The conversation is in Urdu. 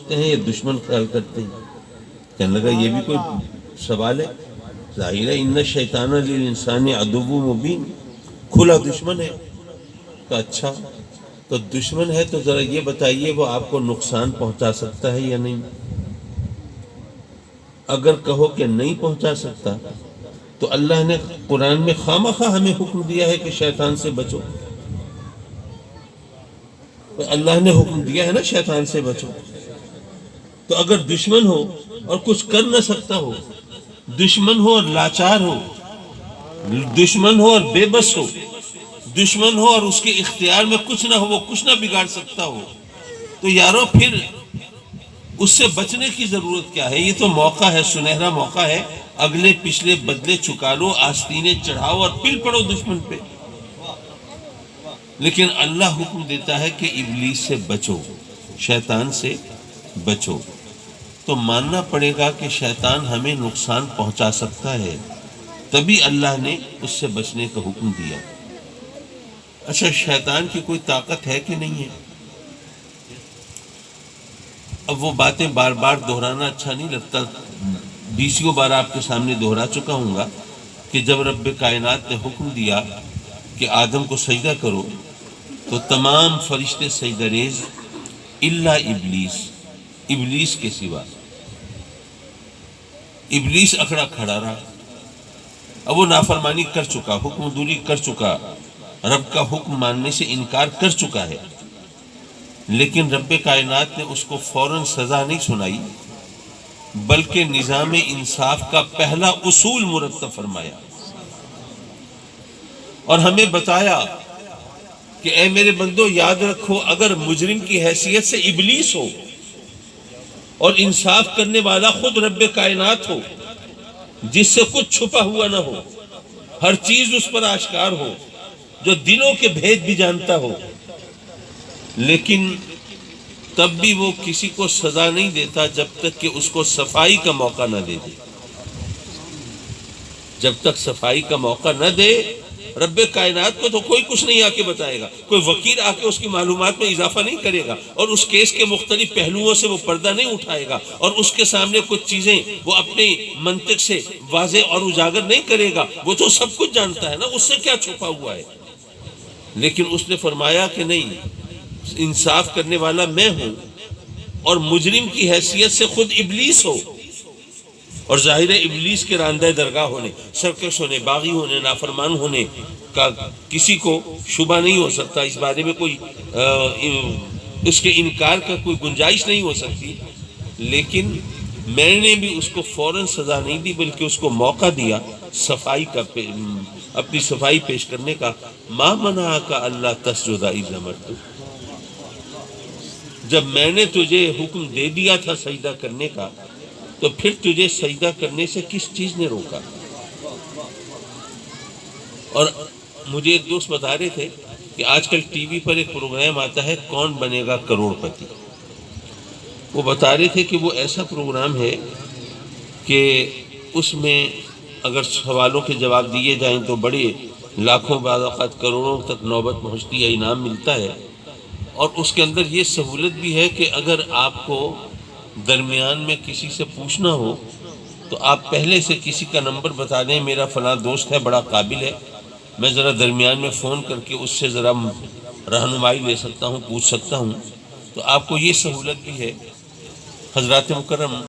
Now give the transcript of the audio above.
سمجھتے ہیں یا دشمن خیال کرتے ہیں؟ کہنے لگا یہ بھی کوئی سوال ہے؟ ظاہر ہے ان الشیطان للانسان عدو مبین، کھلا دشمن ہے۔ تو اچھا، تو دشمن ہے تو ذرا یہ بتائیے وہ آپ کو نقصان پہنچا سکتا ہے یا نہیں؟ اگر کہو کہ نہیں پہنچا سکتا تو اللہ نے قرآن میں خواہ ہمیں حکم دیا ہے کہ شیطان سے بچو۔ تو اللہ نے حکم دیا ہے نا شیطان سے بچو۔ تو اگر دشمن ہو اور کچھ کر نہ سکتا ہو، دشمن ہو اور لاچار ہو، دشمن ہو اور بے بس ہو، دشمن ہو اور اس کے اختیار میں کچھ نہ ہو، وہ کچھ نہ بگاڑ سکتا ہو، تو یارو پھر اس سے بچنے کی ضرورت کیا ہے؟ یہ تو موقع ہے، سنہرا موقع ہے، اگلے پچھلے بدلے چکا لو، آستینے چڑھاؤ اور پل پڑو دشمن پہ۔ لیکن اللہ حکم دیتا ہے کہ ابلیس سے بچو، شیطان سے بچو۔ تو ماننا پڑے گا کہ شیطان ہمیں نقصان پہنچا سکتا ہے، تبھی اللہ نے اس سے بچنے کا حکم دیا۔ اچھا، شیطان کی کوئی طاقت ہے کہ نہیں ہے؟ اب وہ باتیں بار بار دہرانا اچھا نہیں لگتا، بیسیوں بار آپ کے سامنے دہرا چکا ہوں گا کہ جب رب کائنات نے حکم دیا کہ آدم کو سجدہ کرو تو تمام فرشتے سجدہ ریز الا ابلیس، ابلیس کے سوا۔ ابلیس اکڑا کھڑا رہا، اب وہ نافرمانی کر چکا، حکم دوری کر چکا، رب کا حکم ماننے سے انکار کر چکا ہے، لیکن رب کائنات نے اس کو فوراً سزا نہیں سنائی، بلکہ نظام انصاف کا پہلا اصول مرتب فرمایا اور ہمیں بتایا کہ اے میرے بندو یاد رکھو، اگر مجرم کی حیثیت سے ابلیس ہو اور انصاف کرنے والا خود رب کائنات ہو، جس سے کچھ چھپا ہوا نہ ہو، ہر چیز اس پر آشکار ہو، جو دلوں کے بھید بھی جانتا ہو، لیکن تب بھی وہ کسی کو سزا نہیں دیتا جب تک کہ اس کو صفائی کا موقع نہ دے دے۔ جب تک صفائی کا موقع نہ دے رب کائنات کو تو کوئی کچھ نہیں آ کے بتائے گا، کوئی وکیل آ کے اس کی معلومات میں اضافہ نہیں کرے گا اور اس کیس کے مختلف پہلوؤں سے وہ پردہ نہیں اٹھائے گا اور اس کے سامنے کچھ چیزیں وہ اپنے منطق سے واضح اور اجاگر نہیں کرے گا۔ وہ تو سب کچھ جانتا ہے نا، اس سے کیا چھپا ہوا ہے؟ لیکن اس نے فرمایا کہ نہیں، انصاف کرنے والا میں ہوں اور مجرم کی حیثیت سے خود ابلیس ہو، اور ظاہر ہے ابلیس کے راندہ درگاہ ہونے، سرکش ہونے، باغی ہونے، نافرمان ہونے کا کسی کو شبہ نہیں ہو سکتا، اس بارے میں کوئی اس کے انکار کا کوئی گنجائش نہیں ہو سکتی، لیکن میں نے بھی اس کو فوراً سزا نہیں دی بلکہ اس کو موقع دیا صفائی کا، اپنی صفائی پیش کرنے کا۔ ما منعک الا تسجد اذ امرتک، جب میں نے تجھے حکم دے دیا تھا سجدہ کرنے کا تو پھر تجھے سجدہ کرنے سے کس چیز نے روکا؟ اور مجھے ایک دوست بتا رہے تھے کہ آج کل ٹی وی پر ایک پروگرام آتا ہے کون بنے گا کروڑ پتی۔ وہ بتا رہے تھے کہ وہ ایسا پروگرام ہے کہ اس میں اگر سوالوں کے جواب دیے جائیں تو بڑے لاکھوں، بعض اوقات کروڑوں تک نوبت پہنچتی ہے، انعام ملتا ہے، اور اس کے اندر یہ سہولت بھی ہے کہ اگر آپ کو درمیان میں کسی سے پوچھنا ہو تو آپ پہلے سے کسی کا نمبر بتا دیں، میرا فلاں دوست ہے بڑا قابل ہے، میں ذرا درمیان میں فون کر کے اس سے ذرا رہنمائی لے سکتا ہوں، پوچھ سکتا ہوں، تو آپ کو یہ سہولت بھی ہے۔ حضرات مکرم